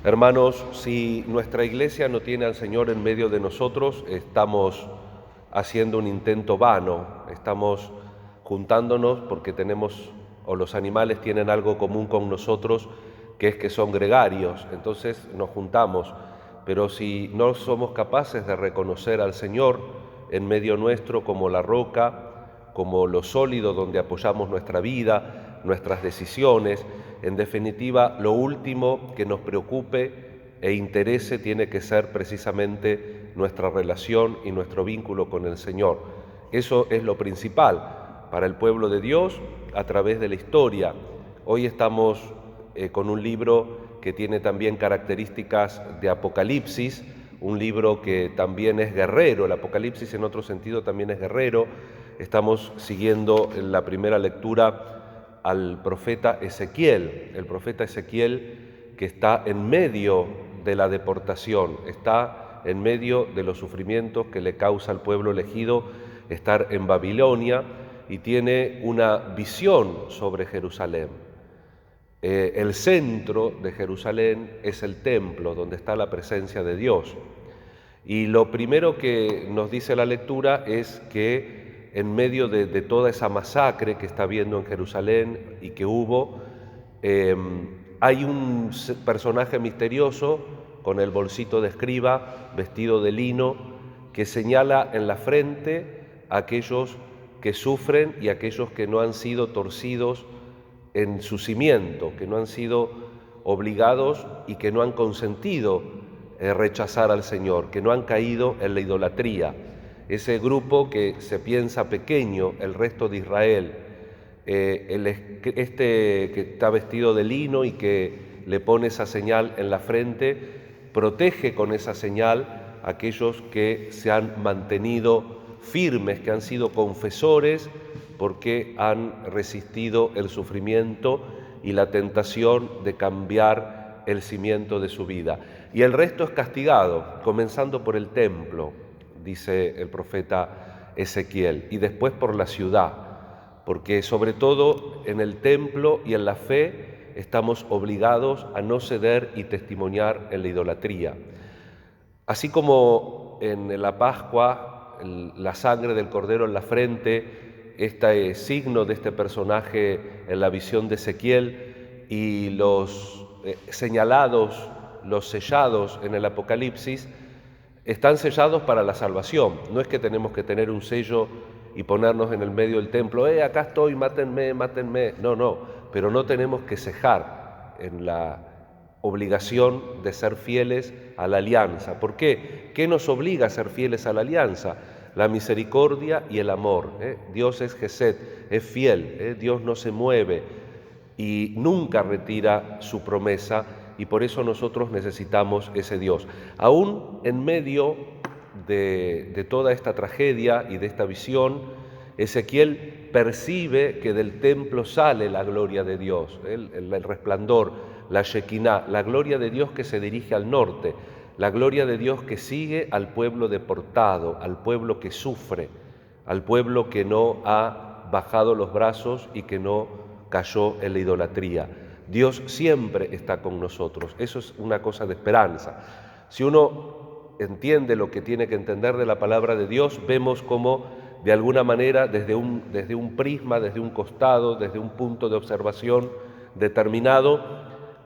Hermanos, si nuestra iglesia no tiene al Señor en medio de nosotros, estamos haciendo un intento vano, estamos juntándonos porque tenemos, o los animales tienen algo común con nosotros, que es que son gregarios, entonces nos juntamos. Pero si no somos capaces de reconocer al Señor en medio nuestro como la roca, como lo sólido donde apoyamos nuestra vida, nuestras decisiones, en definitiva, lo último que nos preocupe e interese tiene que ser precisamente nuestra relación y nuestro vínculo con el Señor. Eso es lo principal para el pueblo de Dios a través de la historia. Hoy estamos con un libro que tiene también características de Apocalipsis, un libro que también es guerrero. El Apocalipsis en otro sentido también es guerrero. Estamos siguiendo en la primera lectura al profeta Ezequiel, el profeta Ezequiel que está en medio de la deportación, está en medio de los sufrimientos que le causa al pueblo elegido estar en Babilonia y tiene una visión sobre Jerusalén. El centro de Jerusalén es el templo donde está la presencia de Dios. Y lo primero que nos dice la lectura es que en medio de toda esa masacre que está habiendo en Jerusalén y que hubo, hay un personaje misterioso con el bolsito de escriba, vestido de lino, que señala en la frente a aquellos que sufren y a aquellos que no han sido torcidos en su cimiento, que no han sido obligados y que no han consentido rechazar al Señor, que no han caído en la idolatría. Ese grupo que se piensa pequeño, el resto de Israel, este que está vestido de lino y que le pone esa señal en la frente, protege con esa señal a aquellos que se han mantenido firmes, que han sido confesores porque han resistido el sufrimiento y la tentación de cambiar el cimiento de su vida. Y el resto es castigado, comenzando por el templo, dice el profeta Ezequiel, y después por la ciudad, porque sobre todo en el templo y en la fe estamos obligados a no ceder y testimoniar en la idolatría. Así como en la Pascua, la sangre del Cordero en la frente, este signo de este personaje en la visión de Ezequiel y los señalados, los sellados en el Apocalipsis, están sellados para la salvación. No es que tenemos que tener un sello y ponernos en el medio del templo, acá estoy, mátenme, mátenme. No, pero no tenemos que cejar en la obligación de ser fieles a la alianza. ¿Por qué? ¿Qué nos obliga a ser fieles a la alianza? La misericordia y el amor. Dios es Gesed, es fiel, Dios no se mueve y nunca retira su promesa, y por eso nosotros necesitamos ese Dios. Aún en medio de toda esta tragedia y de esta visión, Ezequiel percibe que del templo sale la gloria de Dios, el resplandor, la Shekinah, la gloria de Dios que se dirige al norte, la gloria de Dios que sigue al pueblo deportado, al pueblo que sufre, al pueblo que no ha bajado los brazos y que no cayó en la idolatría. Dios siempre está con nosotros, eso es una cosa de esperanza. Si uno entiende lo que tiene que entender de la palabra de Dios, vemos cómo de alguna manera desde un prisma, desde un costado, desde un punto de observación determinado,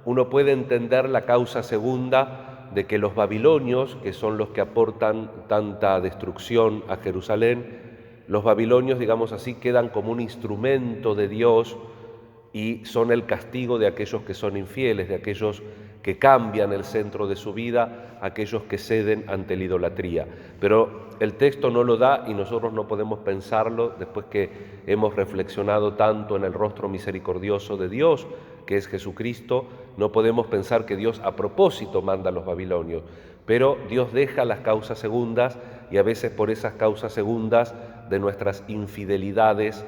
uno puede entender la causa segunda de que los babilonios, que son los que aportan tanta destrucción a Jerusalén, los babilonios, digamos así, quedan como un instrumento de Dios y son el castigo de aquellos que son infieles, de aquellos que cambian el centro de su vida, aquellos que ceden ante la idolatría. Pero el texto no lo da y nosotros no podemos pensarlo después que hemos reflexionado tanto en el rostro misericordioso de Dios, que es Jesucristo. No podemos pensar que Dios a propósito manda a los babilonios, pero Dios deja las causas segundas y a veces por esas causas segundas de nuestras infidelidades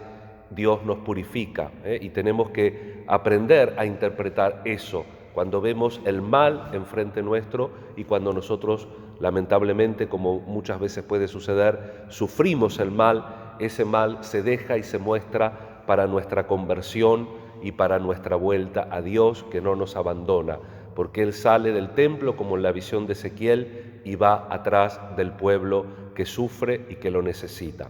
Dios nos purifica, y tenemos que aprender a interpretar eso cuando vemos el mal enfrente nuestro y cuando nosotros, lamentablemente, como muchas veces puede suceder, sufrimos el mal. Ese mal se deja y se muestra para nuestra conversión y para nuestra vuelta a Dios, que no nos abandona. porque Él sale del templo como en la visión de Ezequiel y va atrás del pueblo que sufre y que lo necesita.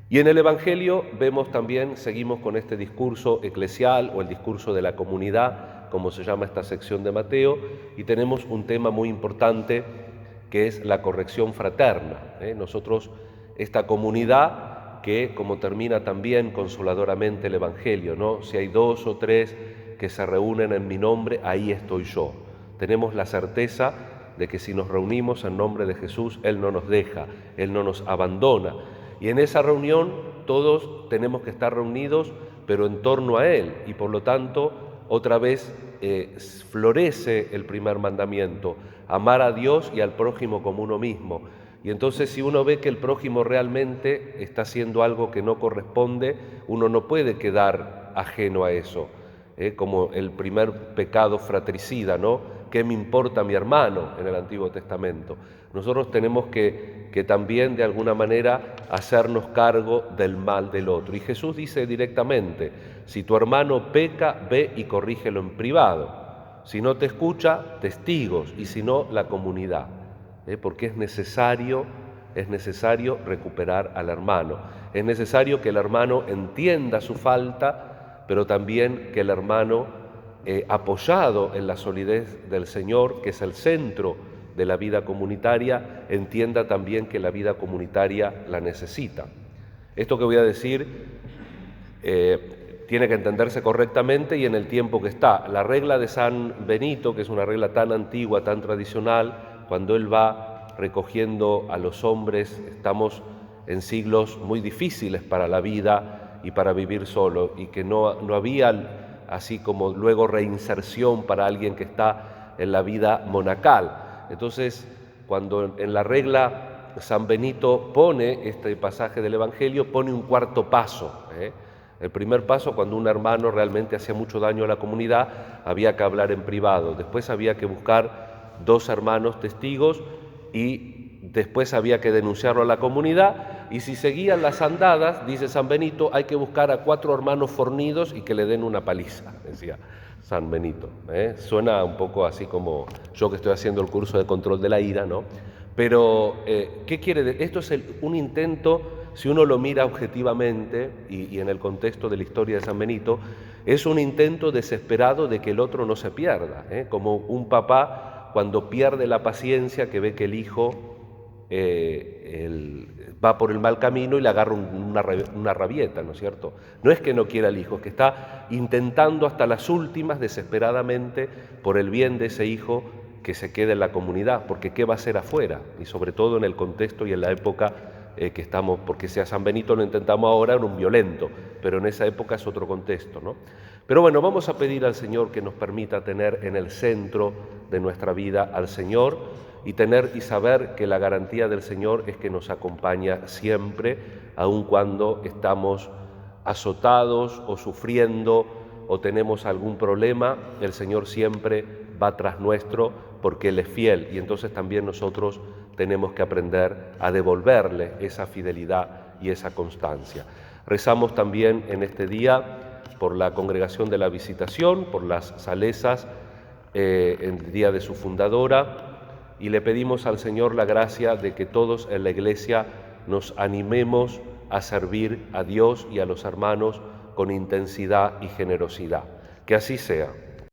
Y en el Evangelio vemos también, seguimos con este discurso eclesial o el discurso de la comunidad, como se llama esta sección de Mateo, y tenemos un tema muy importante que es la corrección fraterna. Nosotros, esta comunidad que, como termina también consoladoramente el Evangelio, ¿no? Si hay 2 o 3 que se reúnen en mi nombre, ahí estoy yo. Tenemos la certeza de que si nos reunimos en nombre de Jesús, Él no nos deja, Él no nos abandona. Y en esa reunión todos tenemos que estar reunidos, pero en torno a Él. Y por lo tanto, otra vez florece el primer mandamiento, amar a Dios y al prójimo como uno mismo. Y entonces si uno ve que el prójimo realmente está haciendo algo que no corresponde, uno no puede quedar ajeno a eso. Como el primer pecado fratricida, ¿no? ¿Qué me importa mi hermano en el Antiguo Testamento? Nosotros tenemos que también de alguna manera hacernos cargo del mal del otro. Y Jesús dice directamente, si tu hermano peca, ve y corrígelo en privado. Si no te escucha, testigos, y si no, la comunidad. Porque es necesario recuperar al hermano. Es necesario que el hermano entienda su falta, pero también que el hermano, apoyado en la solidez del Señor, que es el centro de la vida comunitaria, entienda también que la vida comunitaria la necesita. Esto que voy a decir tiene que entenderse correctamente y en el tiempo que está. La regla de San Benito, que es una regla tan antigua, tan tradicional, cuando él va recogiendo a los hombres, estamos en siglos muy difíciles para la vida y para vivir solo, y que no había así como luego reinserción para alguien que está en la vida monacal. Entonces, cuando en la regla San Benito pone este pasaje del Evangelio, pone un cuarto paso. El primer paso, cuando un hermano realmente hacía mucho daño a la comunidad, había que hablar en privado. Después había que buscar 2 hermanos testigos y después había que denunciarlo a la comunidad. Y si seguían las andadas, dice San Benito, hay que buscar a 4 hermanos fornidos y que le den una paliza, decía San Benito. Suena un poco así como yo que estoy haciendo el curso de control de la ira, ¿no? Pero, ¿qué quiere decir? Esto es un intento, si uno lo mira objetivamente y en el contexto de la historia de San Benito, es un intento desesperado de que el otro no se pierda, como un papá cuando pierde la paciencia, que ve que el hijo va por el mal camino y le agarra una rabieta, ¿no es cierto? No es que no quiera al hijo, es que está intentando hasta las últimas, desesperadamente, por el bien de ese hijo, que se quede en la comunidad, porque ¿qué va a hacer afuera? Y sobre todo en el contexto y en la época que estamos, porque si a San Benito lo intentamos ahora, era un violento, pero en esa época es otro contexto, ¿no? Pero bueno, vamos a pedir al Señor que nos permita tener en el centro de nuestra vida al Señor y tener y saber que la garantía del Señor es que nos acompaña siempre, aun cuando estamos azotados o sufriendo o tenemos algún problema, el Señor siempre va tras nuestro porque Él es fiel y entonces también nosotros tenemos que aprender a devolverle esa fidelidad y esa constancia. Rezamos también en este día por la Congregación de la Visitación, por las Salesas, en el día de su fundadora, y le pedimos al Señor la gracia de que todos en la Iglesia nos animemos a servir a Dios y a los hermanos con intensidad y generosidad. Que así sea.